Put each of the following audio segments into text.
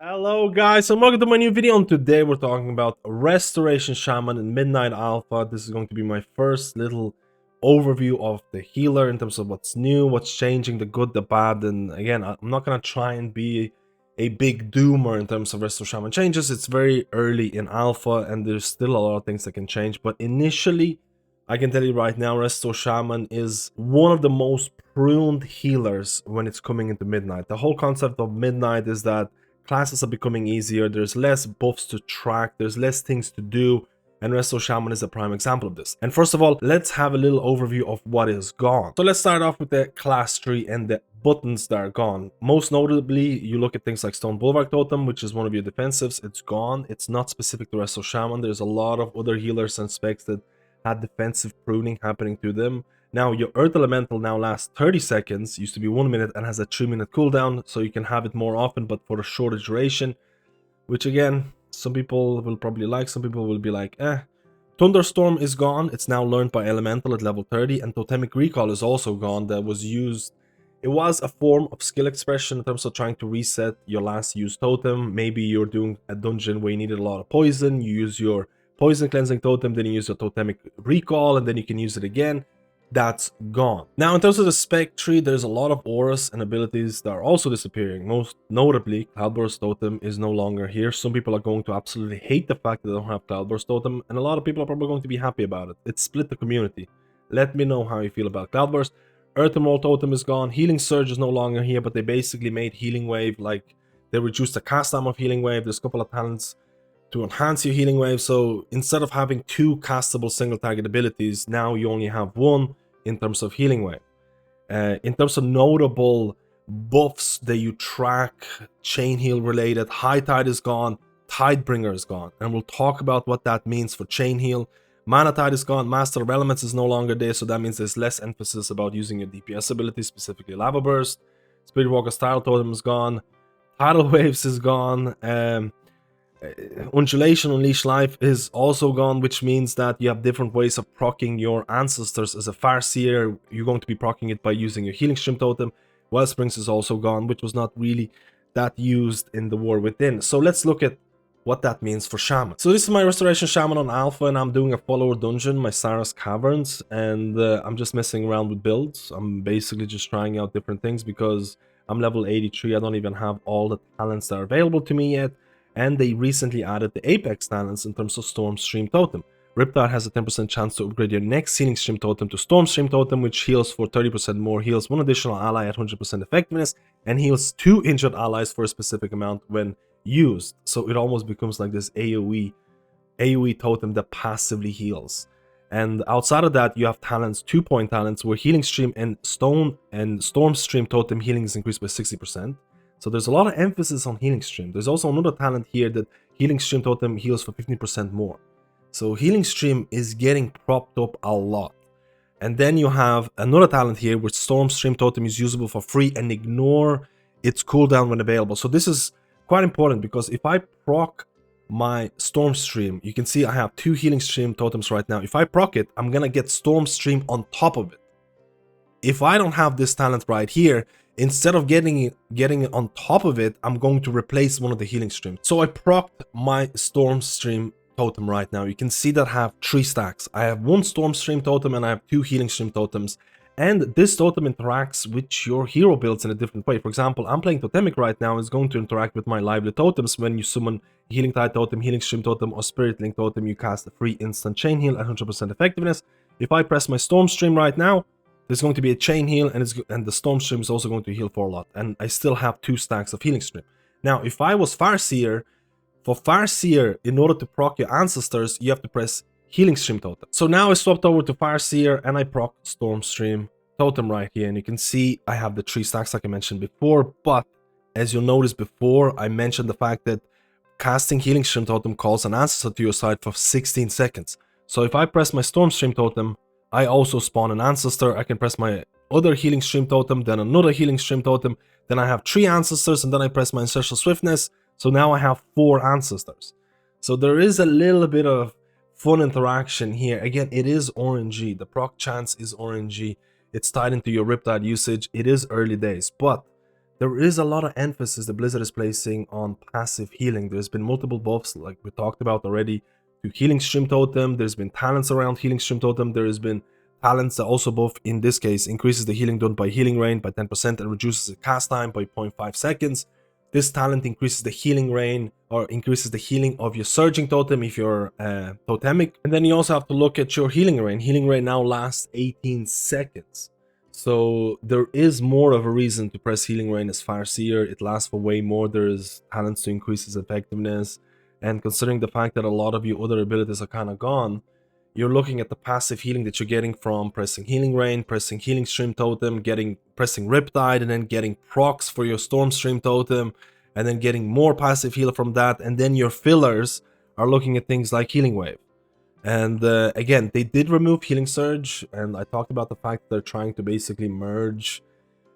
Hello guys and welcome to my new video, and today we're talking about Restoration Shaman in Midnight Alpha. This is going to be my first little overview of the healer in terms of what's new, what's changing, the good, the bad. And again, I'm not going to try and be a big doomer in terms of Resto Shaman changes. It's very early in Alpha and there's still a lot of things that can change, but initially I can tell you right now, Resto Shaman is one of the most pruned healers when it's coming into Midnight. The whole concept of Midnight is that classes are becoming easier, there's less buffs to track, there's less things to do, and Resto Shaman is a prime example of this. And first of all, let's have a little overview of what is gone. So let's start off with the class tree and the buttons that are gone. Most notably, you look at things like Stone Bulwark Totem, which is one of your defensives. It's gone. It's not specific to Resto Shaman. There's a lot of other healers and specs that had defensive pruning happening to them. Now, your Earth Elemental now lasts 30 seconds, used to be 1 minute, and has a 3-minute cooldown, so you can have it more often, but for a shorter duration, which again, some people will probably like, some people will be like, eh. Thunderstorm is gone, it's now learned by Elemental at level 30, and Totemic Recall is also gone. That was used, it was a form of skill expression in terms of trying to reset your last used totem. Maybe you're doing a dungeon where you needed a lot of poison, you use your poison cleansing totem, then you use your Totemic Recall, and then you can use it again. That's gone. Now, in terms of the spec tree, there's a lot of auras and abilities that are also disappearing. Most notably, Cloudburst Totem is no longer here. Some people are going to absolutely hate the fact that they don't have Cloudburst Totem, and a lot of people are probably going to be happy about it. It split the community. Let me know how you feel about Cloudburst. Earth Emerald Totem is gone. Healing Surge is no longer here, but they basically made Healing Wave, like, they reduced the cast time of Healing Wave. There's a couple of talents to enhance your Healing Wave, so instead of having 2 castable single target abilities, now you only have 1 in terms of Healing Wave. In terms of notable buffs that you track, Chain Heal related, High Tide is gone, Tidebringer is gone, and we'll talk about what that means for Chain Heal. Mana Tide is gone, Master of Elements is no longer there, so that means there's less emphasis about using your DPS abilities, specifically Lava Burst. Spirit Walker Style Totem is gone, Tidal Waves is gone, Undulation Unleash Life is also gone, which means that you have different ways of proccing your ancestors. As a Farseer, you're going to be proccing it by using your Healing Stream Totem. Wellsprings is also gone, which was not really that used in the War Within. So let's look at what that means for Shaman. So this is my Restoration Shaman on Alpha, and I'm doing a follower dungeon, my Sarah's Caverns, and I'm just messing around with builds. I'm basically just trying out different things because I'm level 83. I don't even have all the talents that are available to me yet. And they recently added the Apex talents in terms of Storm Stream Totem. Riptide has a 10% chance to upgrade your next Healing Stream Totem to Storm Stream Totem, which heals for 30% more, heals 1 additional ally at 100% effectiveness, and heals 2 injured allies for a specific amount when used. So it almost becomes like this AoE totem that passively heals. And outside of that, you have talents, 2-point talents, where Healing Stream and Storm Stream Totem healing is increased by 60%. So there's a lot of emphasis on Healing Stream. There's also another talent here that Healing Stream Totem heals for 15% more. So Healing Stream is getting propped up a lot. And then you have another talent here where Storm Stream Totem is usable for free and ignore its cooldown when available. So this is quite important because if I proc my Storm Stream, you can see I have 2 Healing Stream Totems right now. If I proc it, I'm gonna get Storm Stream on top of it. If I don't have this talent right here, instead of getting it on top of it, I'm going to replace one of the Healing Streams. So I procced my Storm Stream Totem right now. You can see that I have 3 stacks. I have 1 Storm Stream Totem and I have 2 Healing Stream Totems. And this totem interacts with your hero builds in a different way. For example, I'm playing Totemic right now. It's going to interact with my Lively Totems. When you summon Healing Tide Totem, Healing Stream Totem, or Spirit Link Totem, you cast a free instant Chain Heal at 100% effectiveness. If I press my Storm Stream right now, there's going to be a Chain Heal, and the Storm Stream is also going to heal for a lot. And I still have 2 stacks of Healing Stream. Now, if I was Farseer, for Farseer, in order to proc your ancestors, you have to press Healing Stream Totem. So now I swapped over to Farseer, and I proc Storm Stream Totem right here. And you can see I have the 3 stacks like I mentioned before. But as you'll notice before, I mentioned the fact that casting Healing Stream Totem calls an ancestor to your side for 16 seconds. So if I press my Storm Stream Totem, I also spawn an ancestor. I can press my other Healing Stream Totem, then another Healing Stream Totem, then I have 3 ancestors, and then I press my Ancestral Swiftness, so now I have 4 ancestors. So there is a little bit of fun interaction here. Again, it is RNG. The proc chance is RNG. It's tied into your Riptide usage. It is early days, but there is a lot of emphasis that Blizzard is placing on passive healing. There's been multiple buffs, like we talked about already, to Healing Stream Totem. There's been talents around Healing Stream Totem. There has been talents that also buff, in this case, increases the healing done by healing rain by 10% and reduces the cast time by 0.5 seconds. This talent increases the healing rain, or increases the healing of your surging totem if you're totemic. And then you also have to look at your healing rain. Healing rain now lasts 18 seconds. So there is more of a reason to press healing rain as Farseer. It lasts for way more. There's talents to increase its effectiveness. And considering the fact that a lot of your other abilities are kind of gone, you're looking at the passive healing that you're getting from pressing Healing Rain, pressing Healing Stream Totem, pressing Riptide, and then getting procs for your Storm Stream Totem, and then getting more passive heal from that. And then your fillers are looking at things like Healing Wave. And again, they did remove Healing Surge, and I talked about the fact that they're trying to basically merge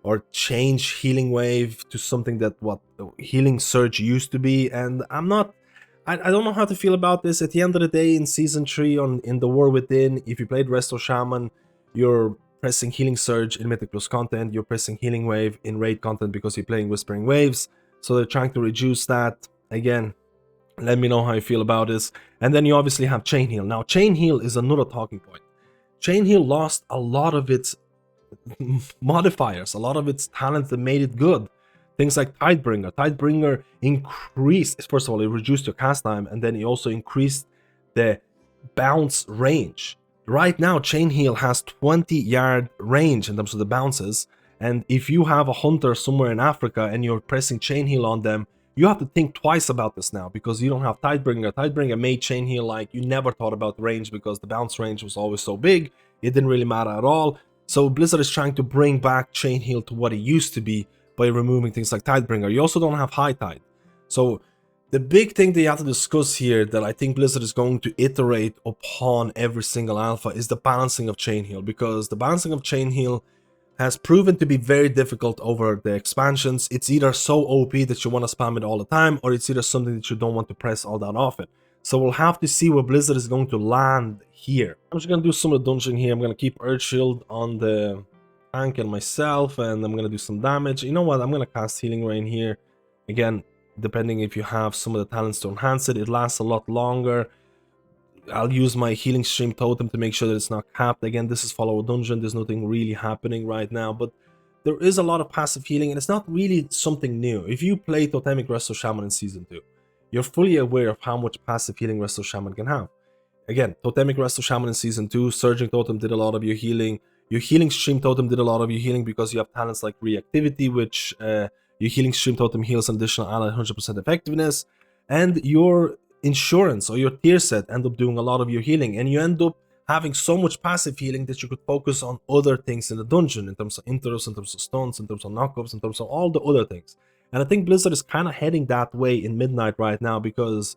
or change Healing Wave to something that what Healing Surge used to be. And I don't know how to feel about this. At the end of the day, in Season 3, in the War Within, if you played Resto Shaman, you're pressing Healing Surge in Mythic Plus content, you're pressing Healing Wave in Raid content because you're playing Whispering Waves, so they're trying to reduce that. Again, let me know how you feel about this. And then you obviously have Chain Heal. Now, Chain Heal is another talking point. Chain Heal lost a lot of its modifiers, a lot of its talents that made it good. Things like Tidebringer. Tidebringer increased, first of all, it reduced your cast time, and then it also increased the bounce range. Right now, Chain Heal has 20-yard range in terms of the bounces, and if you have a hunter somewhere in Africa and you're pressing Chain Heal on them, you have to think twice about this now, because you don't have Tidebringer. Tidebringer made Chain Heal like you never thought about range, because the bounce range was always so big, it didn't really matter at all. So Blizzard is trying to bring back Chain Heal to what it used to be, by removing things like Tidebringer. You also don't have High Tide. So the big thing that you have to discuss here, that I think Blizzard is going to iterate upon every single alpha, is the balancing of Chain Heal, because the balancing of Chain Heal has proven to be very difficult over the expansions. It's either so OP that you want to spam it all the time, or it's either something that you don't want to press all that often. So we'll have to see where Blizzard is going to land here. I'm just going to do some of the dungeon here. I'm going to keep Earth Shield on the tank and myself, and I'm gonna do some damage. You know what, I'm gonna cast Healing Rain here. Again, depending if you have some of the talents to enhance it, it lasts a lot longer. I'll use my Healing Stream Totem to make sure that it's not capped. Again, this is follow a dungeon, there's nothing really happening right now, but there is a lot of passive healing, and it's not really something new. If you play Totemic Resto Shaman in Season 2, you're fully aware of how much passive healing Resto Shaman can have. Again, Totemic Resto Shaman in Season 2, Surging Totem did a lot of your healing. Your Healing Stream Totem did a lot of your healing because you have talents like Reactivity, which your Healing Stream Totem heals an additional ally 100% effectiveness. And your Insurance or your tier set end up doing a lot of your healing. And you end up having so much passive healing that you could focus on other things in the dungeon, in terms of interrupts, in terms of stuns, in terms of knockups, in terms of all the other things. And I think Blizzard is kind of heading that way in Midnight right now, because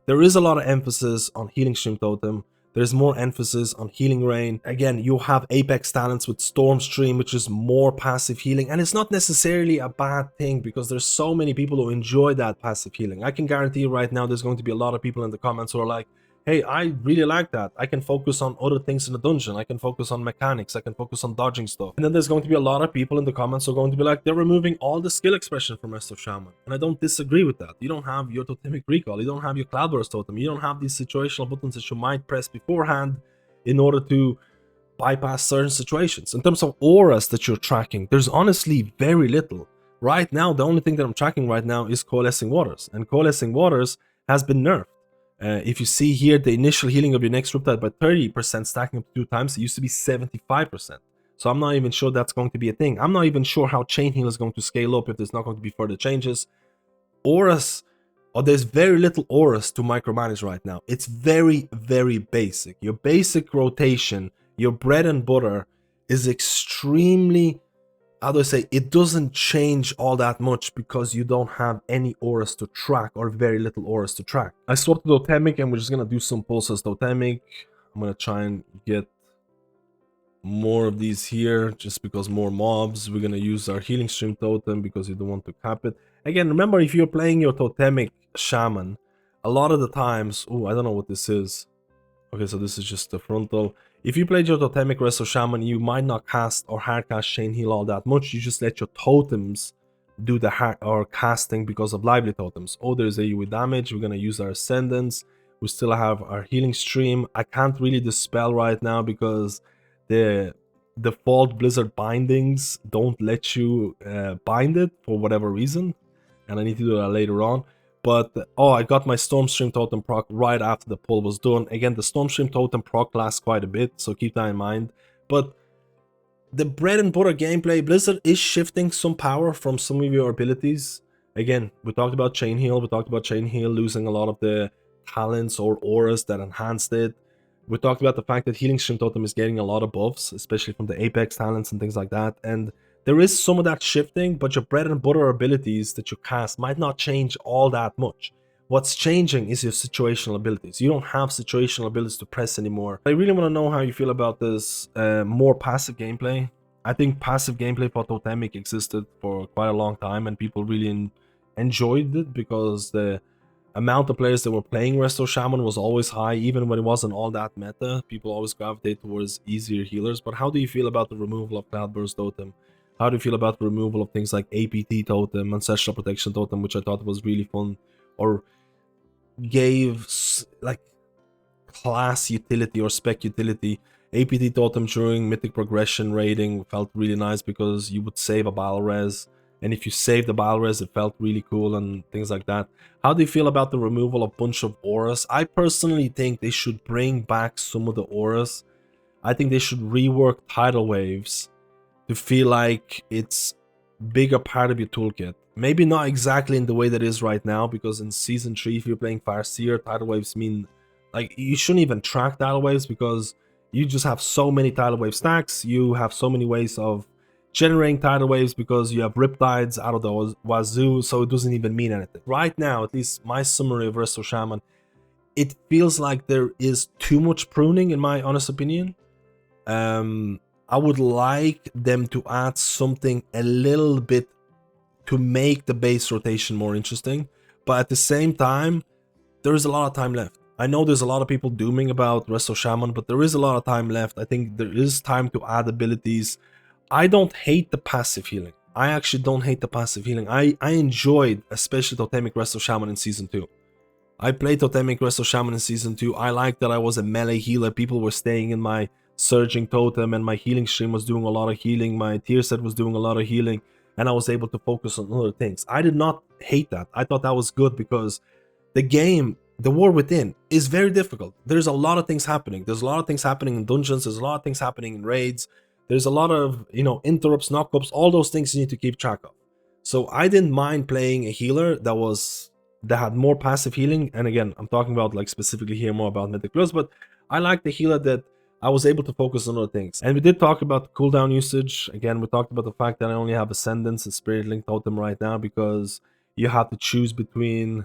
there is a lot of emphasis on Healing Stream Totem. There's more emphasis on Healing Rain. Again, you have Apex talents with Storm Stream, which is more passive healing. And it's not necessarily a bad thing, because there's so many people who enjoy that passive healing. I can guarantee you right now there's going to be a lot of people in the comments who are like, hey, I really like that. I can focus on other things in the dungeon. I can focus on mechanics. I can focus on dodging stuff. And then there's going to be a lot of people in the comments who are going to be like, they're removing all the skill expression from Resto Shaman. And I don't disagree with that. You don't have your Totemic Recall. You don't have your Cloudburst Totem. You don't have these situational buttons that you might press beforehand in order to bypass certain situations. In terms of auras that you're tracking, there's honestly very little. Right now, the only thing that I'm tracking right now is Coalescing Waters. And Coalescing Waters has been nerfed. If you see here, the initial healing of your next Riptide by 30%, stacking up 2 times, it used to be 75%. So I'm not even sure that's going to be a thing. I'm not even sure how Chain Heal is going to scale up if there's not going to be further changes. Auras, there's very little auras to micromanage right now. It's very, very basic. Your basic rotation, your bread and butter is extremely, how do I say, it doesn't change all that much because you don't have any auras to track, or very little auras to track. I swapped to Totemic, and we're just gonna do some pulses Totemic. I'm gonna try and get more of these here, just because more mobs. We're gonna use our Healing Stream Totem because you don't want to cap it. Again, remember, if you're playing your Totemic Shaman, a lot of the times, oh, I don't know what this is. Okay, so this is just the frontal. If you played your Totemic Resto Shaman, you might not cast or hard cast Chain Heal all that much. You just let your totems do the hack or casting because of lively totems. Oh, there's AoE damage. We're gonna use our ascendants. We still have our healing stream. I can't really dispel right now because the default Blizzard bindings don't let you bind it for whatever reason, and I need to do that later on. But oh, I got my Stormstream totem proc right after the pull was done. Again, the Stormstream totem proc lasts quite a bit, so keep that in mind. But the bread and butter gameplay, Blizzard is shifting some power from some of your abilities. Again, we talked about Chain Heal. We talked about Chain Heal losing a lot of the talents or auras that enhanced it. We talked about the fact that Healing Stream Totem is getting a lot of buffs, especially from the Apex talents and things like that. And there is some of that shifting, but your bread and butter abilities that you cast might not change all that much. What's changing is your situational abilities. You don't have situational abilities to press anymore. I really want to know how you feel about this more passive gameplay. I think passive gameplay for Totemic existed for quite a long time, and people really enjoyed it because the amount of players that were playing Resto Shaman was always high, even when it wasn't all that meta. People always gravitate towards easier healers. But how do you feel about the removal of Cloudburst Totem? How do you feel about the removal of things like APT Totem, Ancestral Protection Totem, which I thought was really fun, or gave like class utility or spec utility? APT Totem during Mythic Progression raiding felt really nice because you would save a battle res, and if you saved the battle res, it felt really cool and things like that. How do you feel about the removal of a bunch of auras? I personally think they should bring back some of the auras. I think they should rework tidal waves to feel like it's bigger part of your toolkit. Maybe not exactly in the way that it is right now, because in Season 3, if you're playing Farseer, tidal waves mean, like, you shouldn't even track tidal waves because you just have so many tidal wave stacks. You have so many ways of generating tidal waves because you have Riptides out of the wazoo, so it doesn't even mean anything. Right now, at least my summary of Resto Shaman, it feels like there is too much pruning, in my honest opinion. I would like them to add something a little bit to make the base rotation more interesting, but at the same time, there is a lot of time left. I know there's a lot of people dooming about Resto Shaman, but there is a lot of time left. I think there is time to add abilities. I don't hate the passive healing. I actually don't hate the passive healing. I enjoyed especially Totemic Resto Shaman in Season 2. I played Totemic Resto Shaman in Season 2. I liked that I was a melee healer. People were staying in my Surging Totem and my healing stream was doing a lot of healing. My tier set was doing a lot of healing, and I was able to focus on other things. I did not hate that. I thought that was good because the game, the War Within, is very difficult. There's a lot of things happening. There's a lot of things happening in dungeons. There's a lot of things happening in raids. There's a lot of, interrupts, knockups, all those things you need to keep track of. So I didn't mind playing a healer that had more passive healing. And again, I'm talking about like specifically here more about Mythic Plus, but I like the healer that I was able to focus on other things. And we did talk about the cooldown usage. Again, we talked about the fact that I only have Ascendance and Spirit Link Totem right now because you have to choose between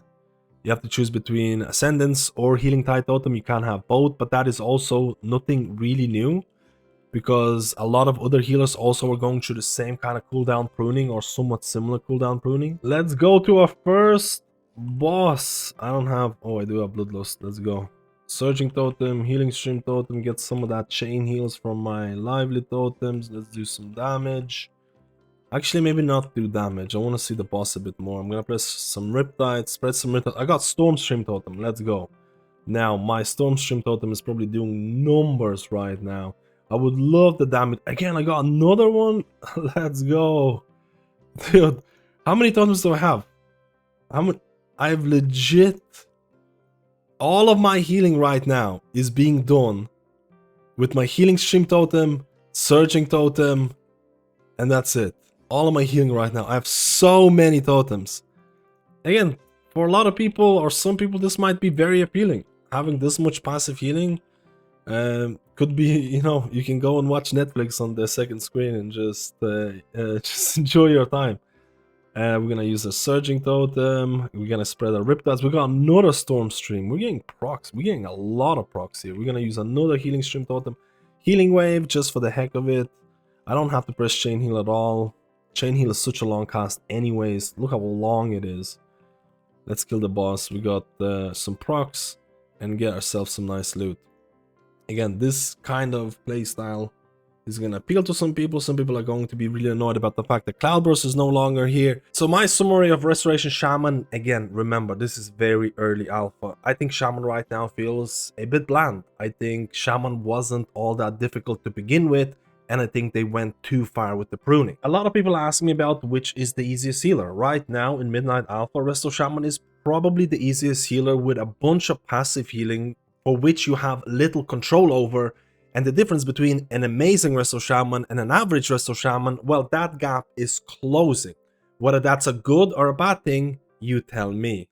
Ascendance or Healing Tide Totem. You can't have both, but that is also nothing really new because a lot of other healers also are going through the same kind of cooldown pruning or somewhat similar cooldown pruning. Let's go to our first boss. I do have Bloodlust. Let's go. Surging Totem, Healing Stream Totem, get some of that chain heals from my lively totems. Let's do some damage. Actually, maybe not do damage. I want to see the boss a bit more. I'm gonna press some Riptide, spread some Riptide. I got Stormstream Totem. Let's go. Now, my Stormstream Totem is probably doing numbers right now. I would love the damage. Again, I got another one. Let's go. Dude, how many totems do I have? I've legit... All of my healing right now is being done with my Healing Stream Totem, Surging Totem, and that's it. All of my healing right now. I have so many totems. Again, for a lot of people or some people, this might be very appealing. Having this much passive healing could be, you can go and watch Netflix on the second screen and just enjoy your time. We're gonna use a Surging Totem. We're gonna spread our Riptides. We got another Storm Stream. We're getting procs. We're getting a lot of procs here. We're gonna use another Healing Stream Totem. Healing Wave, just for the heck of it. I don't have to press Chain Heal at all. Chain Heal is such a long cast anyways. Look how long it is. Let's kill the boss. We got some procs and get ourselves some nice loot. Again, this kind of playstyle is going to appeal to some people. Some people are going to be really annoyed about the fact that Cloudburst is no longer here. So my summary of Restoration Shaman, again, remember, this is very early alpha. I think Shaman right now feels a bit bland. I think Shaman wasn't all that difficult to begin with, and I think they went too far with the pruning. A lot of people ask me about which is the easiest healer. Right now in Midnight Alpha, Resto Shaman is probably the easiest healer with a bunch of passive healing for which you have little control over. And the difference between an amazing Resto Shaman and an average Resto Shaman, well, that gap is closing. Whether that's a good or a bad thing, you tell me.